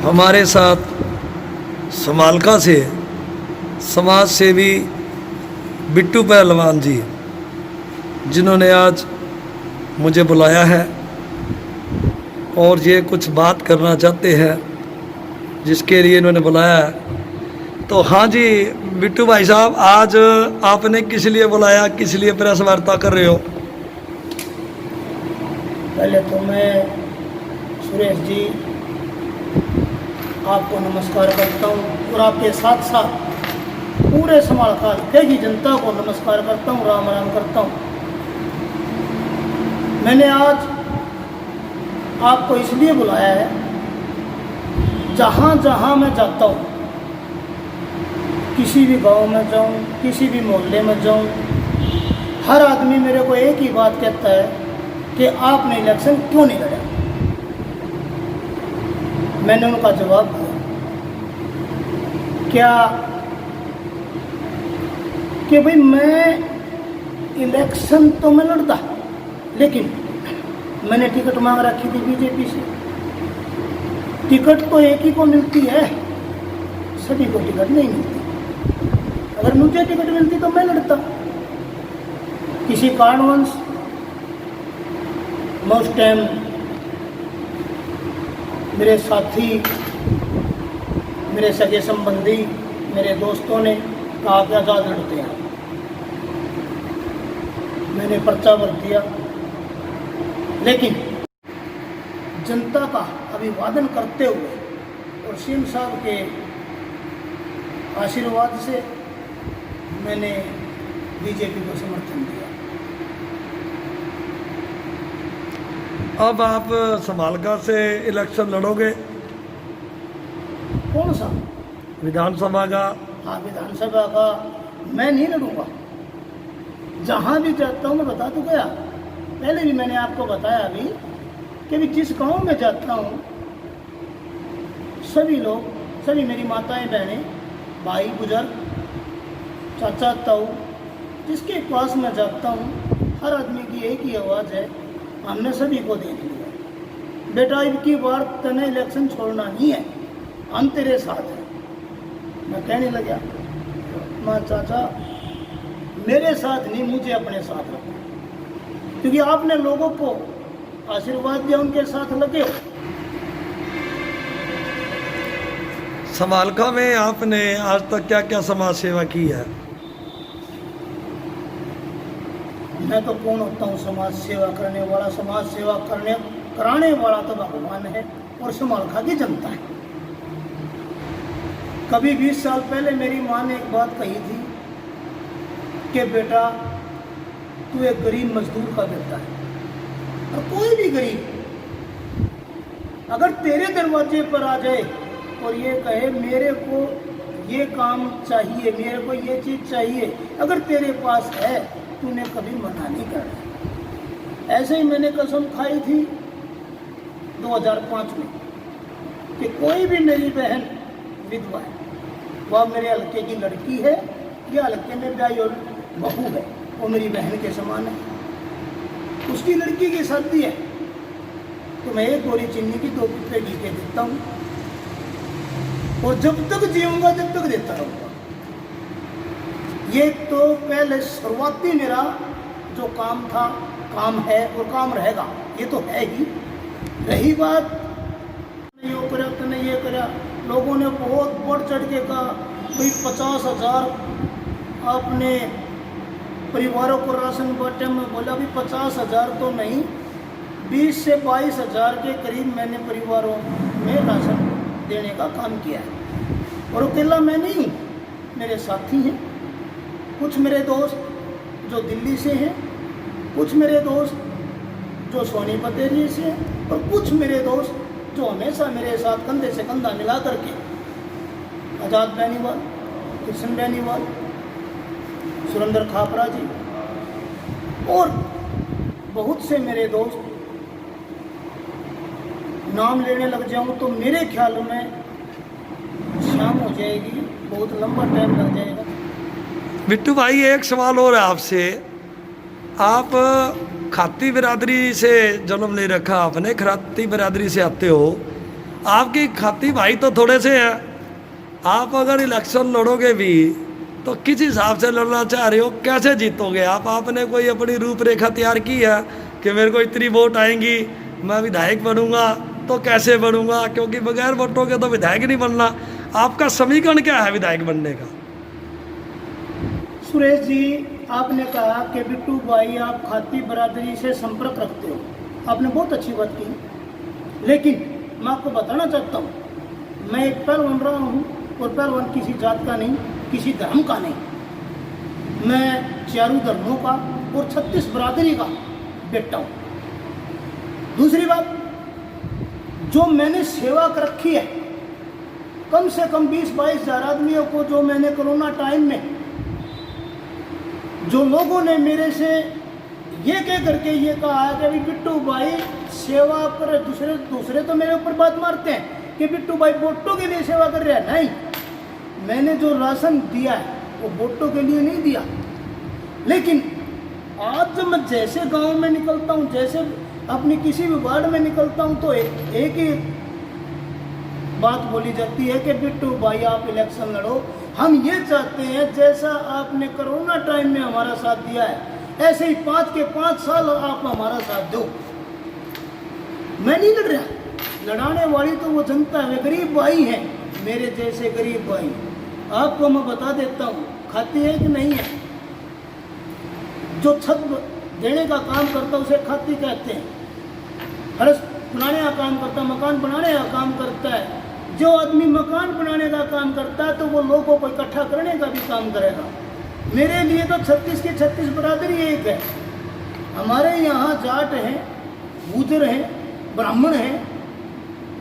हमारे साथ समालका से समाज सेवी बिट्टू पहलवान जी, जिन्होंने आज मुझे बुलाया है और ये कुछ बात करना चाहते हैं जिसके लिए इन्होंने बुलाया है। तो हाँ जी बिट्टू भाई साहब, आज आपने किस लिए बुलाया, किस लिए प्रेस वार्ता कर रहे हो? पहले तो मैं सुरेश जी आपको नमस्कार करता हूँ और आपके साथ साथ पूरे समालका की जनता को नमस्कार करता हूँ, राम राम करता हूँ। मैंने आज आपको इसलिए बुलाया है, जहाँ जहाँ मैं जाता हूँ, किसी भी गांव में जाऊँ, किसी भी मोहल्ले में जाऊँ, हर आदमी मेरे को एक ही बात कहता है कि आपने इलेक्शन क्यों नहीं लड़ा। मैंने उनका जवाब दिया, क्या कि भाई मैं इलेक्शन तो मैं लड़ता, लेकिन मैंने टिकट मांग रखी थी बीजेपी से। टिकट तो एक ही को मिलती है, सभी को टिकट नहीं मिलती। अगर मुझे टिकट मिलती तो मैं लड़ता। किसी कारणवश मैं उस टाइम मेरे साथी, मेरे सगे संबंधी, मेरे दोस्तों ने कहा कि आज़ाद लड़ते हैं। मैंने पर्चा भर दिया, लेकिन जनता का अभिवादन करते हुए और सीएम साहब के आशीर्वाद से मैंने बीजेपी को समर्थन दिया। अब आप समालका से इलेक्शन लड़ोगे? कौन सा? विधानसभा का? हाँ, विधानसभा का मैं नहीं लड़ूंगा। जहाँ भी जाता हूँ मैं बता तो गया, पहले भी मैंने आपको बताया अभी कि भी जिस गांव में जाता हूँ सभी लोग, सभी मेरी माताएं बहनें, भाई बुजुर्ग, चाचा ताऊ, जिसके पास मैं जाता हूँ हर आदमी की एक ही आवाज़ है, हमने सभी को देख लिया बेटा, अब की बार तने इलेक्शन छोड़ना नहीं है, हम तेरे साथ हैं। मैं कहने लगा, माँ चाचा मेरे साथ नहीं, मुझे अपने साथ रखो, क्योंकि आपने लोगों को आशीर्वाद दिया, उनके साथ लगे हो। समालका में आपने आज तक क्या क्या समाज सेवा की है? मैं तो कौन होता हूँ समाज सेवा करने वाला? समाज सेवा कराने वाला तो भगवान है और समालका की जनता है। कभी 20 साल पहले मेरी माँ ने एक बात कही थी कि बेटा तू एक गरीब मजदूर का बेटा है, और कोई भी गरीब अगर तेरे दरवाजे पर आ जाए और ये कहे मेरे को ये काम चाहिए, मेरे को ये चीज़ चाहिए, अगर तेरे पास है तूने कभी मना नहीं करना। ऐसे ही मैंने कसम खाई थी 2005 में कि कोई भी मेरी बहन विधवा है, वह मेरे हल्के की लड़की है या हल्के में ब्याही और बहू है, वो मेरी बहन के समान है। उसकी लड़की की शादी है तो मैं एक गोली चीनी की 2 पिपे घी के देता हूँ, और जब तक जीऊँगा जब तक देता रहूँगा। ये तो पहले शुरुआती मेरा जो काम था, काम है और काम रहेगा, ये तो है ही। रही बात ये करा तो नहीं ये करा, लोगों ने बहुत बढ़ चढ़ के कहा भाई 50,000 आपने परिवारों को राशन बांटे। में बोला भी 50,000 तो नहीं, 20 से 22,000 के करीब मैंने परिवारों में राशन देने का काम किया है। और अकेला मैं नहीं हूँ, मेरे साथी हैं, कुछ मेरे दोस्त जो दिल्ली से हैं, कुछ मेरे दोस्त जो सोनीपत एरिया से हैं, और कुछ मेरे दोस्त जो हमेशा मेरे साथ कंधे से कंधा मिला करके, आज़ाद बेनीवाल, कृष्ण बेनीवाल, सुरेंद्र खापरा जी और बहुत से मेरे दोस्त, नाम लेने लग जाऊं तो मेरे ख्याल में शाम हो जाएगी, बहुत लंबा टाइम लग जाएगा। बिट्टू भाई एक सवाल और है आपसे, आप खाती बिरादरी से जन्म ले रखा आपने, खाती बिरादरी से आते हो, आपके खाती भाई तो थोड़े से हैं। आप अगर इलेक्शन लड़ोगे भी तो किस हिसाब से लड़ना चाह रहे हो, कैसे जीतोगे आप? आपने कोई अपनी रूपरेखा तैयार की है कि मेरे को इतनी वोट आएंगी, मैं विधायक बनूंगा, तो कैसे बनूंगा? क्योंकि बगैर वोटों के तो विधायक नहीं बनना। आपका समीकरण क्या है विधायक बनने का? सुरेश जी, आपने कहा कि बिट्टू भाई आप खाती बरादरी से संपर्क रखते हो, आपने बहुत अच्छी बात की। लेकिन मैं आपको बताना चाहता हूँ, मैं एक पहलवान रहा हूँ, और पहलवान किसी जात का नहीं, किसी धर्म का नहीं। मैं चारों धर्मों का और 36 बरादरी का बेटा हूँ। दूसरी बात, जो मैंने सेवा कर रखी है, कम से कम 20-22 हज़ार आदमियों को जो मैंने कोरोना टाइम में, जो लोगों ने मेरे से ये कह करके ये कहा है कि अभी बिट्टू भाई सेवा पर, दूसरे तो मेरे ऊपर बात मारते हैं कि बिट्टू भाई वोटों के लिए सेवा कर रहे हैं। नहीं, मैंने जो राशन दिया है वो वोटों के लिए नहीं दिया। लेकिन आज जब मैं जैसे गांव में निकलता हूँ, जैसे अपनी किसी भी वार्ड में निकलता हूँ, तो एक ही बात बोली जाती है कि बिट्टू भाई आप इलेक्शन लड़ो। हम ये चाहते हैं जैसा आपने कोरोना टाइम में हमारा साथ दिया है, ऐसे ही 5 के 5 साल आप हमारा साथ दो। मैं नहीं लड़ रहा, लड़ाने वाली तो वो जनता है, गरीब भाई हैं, मेरे जैसे गरीब भाई। आपको मैं बता देता हूँ, खाती है कि नहीं है? जो छत देने का काम करता है उसे खाती कहते हैं। फर्श बनाने का काम करता है, मकान बनाने का काम करता है। जो आदमी मकान बनाने का काम करता है तो वो लोगों को इकट्ठा करने का भी काम करेगा। मेरे लिए तो 36 की 36 बरादरी एक है। हमारे यहाँ जाट हैं, गुजर हैं, ब्राह्मण हैं,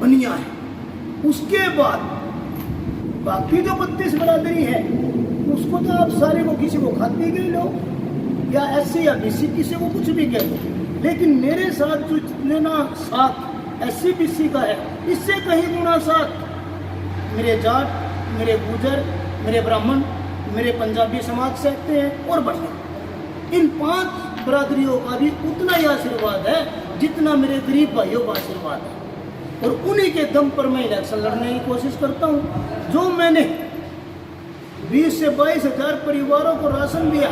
बनिया हैं। उसके बाद बाकी जो 32 बरादरी है उसको तो आप सारे को किसी को खाती गई लो, या SC या BC, किसी को कुछ भी कह दो। लेकिन मेरे साथ जो जितने ना साथ SC BC का है, इससे कहीं गुना साथ मेरे जाट, मेरे गुजर, मेरे ब्राह्मण, मेरे पंजाबी समाज से आते हैं और बढ़िया। इन 5 बरादरियों का भी उतना ही आशीर्वाद है जितना मेरे गरीब भाइयों का आशीर्वाद है, और उन्हीं के दम पर मैं इलेक्शन लड़ने की कोशिश करता हूँ। जो मैंने 20 से 22 हज़ार परिवारों को राशन दिया,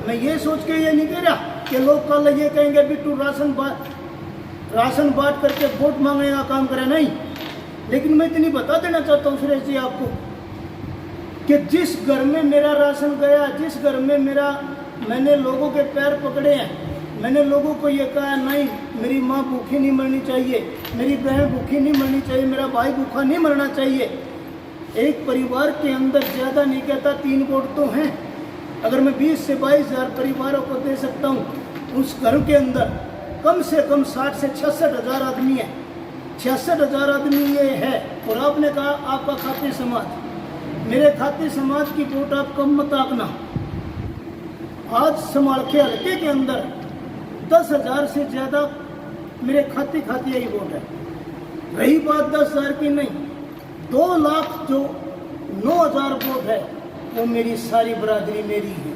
मैं ये सोच के ये नहीं कह रहा कि लोग कल ये कहेंगे बिट्टू राशन बांट करके वोट मांगने का काम करे, नहीं। लेकिन मैं इतनी बता देना चाहता हूँ सुरेश जी आपको कि जिस घर में मेरा राशन गया, जिस घर में मैंने लोगों के पैर पकड़े हैं, मैंने लोगों को ये कहा नहीं मेरी माँ भूखी नहीं मरनी चाहिए, मेरी बहन भूखी नहीं मरनी चाहिए, मेरा भाई भूखा नहीं मरना चाहिए। एक परिवार के अंदर ज़्यादा नहीं कहता 3 वोट तो हैं। अगर मैं 20 से 22 हज़ार परिवारों को दे सकता हूँ, उस घर के अंदर कम से कम 60 से 66 हज़ार आदमी है। 66 हज़ार आदमी ये है। और आपने कहा आपका खाती समाज, मेरे खाती समाज की वोट आप कम मत आंकना। आज समालखे हल्के के अंदर 10 हज़ार से ज़्यादा मेरे खाती यही वोट है। रही बात 10 हज़ार की, नहीं, 2 लाख जो 9 हज़ार वोट है वो मेरी सारी बरादरी मेरी है।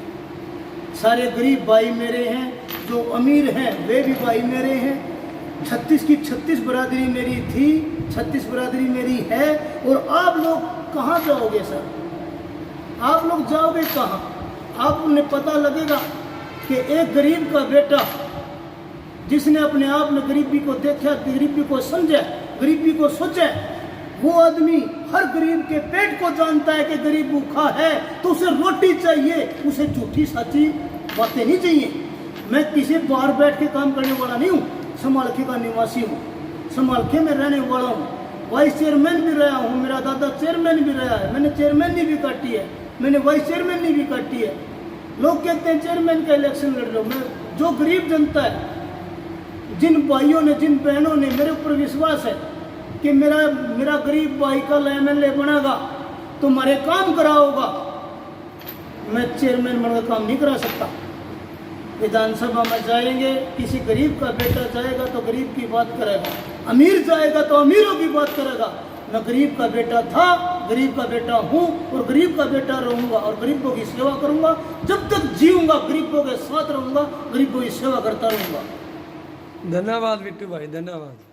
सारे गरीब भाई मेरे हैं, जो अमीर हैं वे भी भाई मेरे हैं। 36 की 36 बरादरी मेरी थी, 36 बरादरी मेरी है। और आप लोग कहाँ जाओगे सर? आप लोग जाओगे कहाँ? आपने पता लगेगा कि एक गरीब का बेटा जिसने अपने आप में गरीबी को देखा, गरीबी को समझा, गरीबी को सोचा, वो आदमी हर गरीब के पेट को जानता है कि गरीब भूखा है तो उसे रोटी चाहिए, उसे झूठी सच्ची बातें नहीं चाहिए। मैं किसी बाहर बैठ के काम करने वाला नहीं हूँ, समालखे का निवासी हूँ, समालखे में रहने वाला हूँ, वाइस चेयरमैन भी रहा हूँ, मेरा दादा चेयरमैन भी रहा है, मैंने चेयरमैन भी काटी है, मैंने वाइस चेयरमैन भी काटी है। लोग कहते हैं चेयरमैन का इलेक्शन लड़ रहे हो। मैं, जो गरीब जनता है, जिन भाइयों ने, जिन बहनों ने मेरे ऊपर विश्वास है कि मेरा गरीब भाई कल MLA बनेगा तो हमारे काम कराओगा, मैं चेयरमैन बनकर काम नहीं करा सकता। विधानसभा में जाएंगे, किसी गरीब का बेटा जाएगा तो गरीब की बात करेगा, अमीर जाएगा तो अमीरों की बात करेगा। मैं गरीब का बेटा था, गरीब का बेटा हूँ और गरीब का बेटा रहूँगा और गरीबों की सेवा करूँगा। जब तक जीऊँगा गरीबों के साथ रहूँगा, गरीबों की सेवा करता रहूँगा। धन्यवाद बिट्टू भाई, धन्यवाद।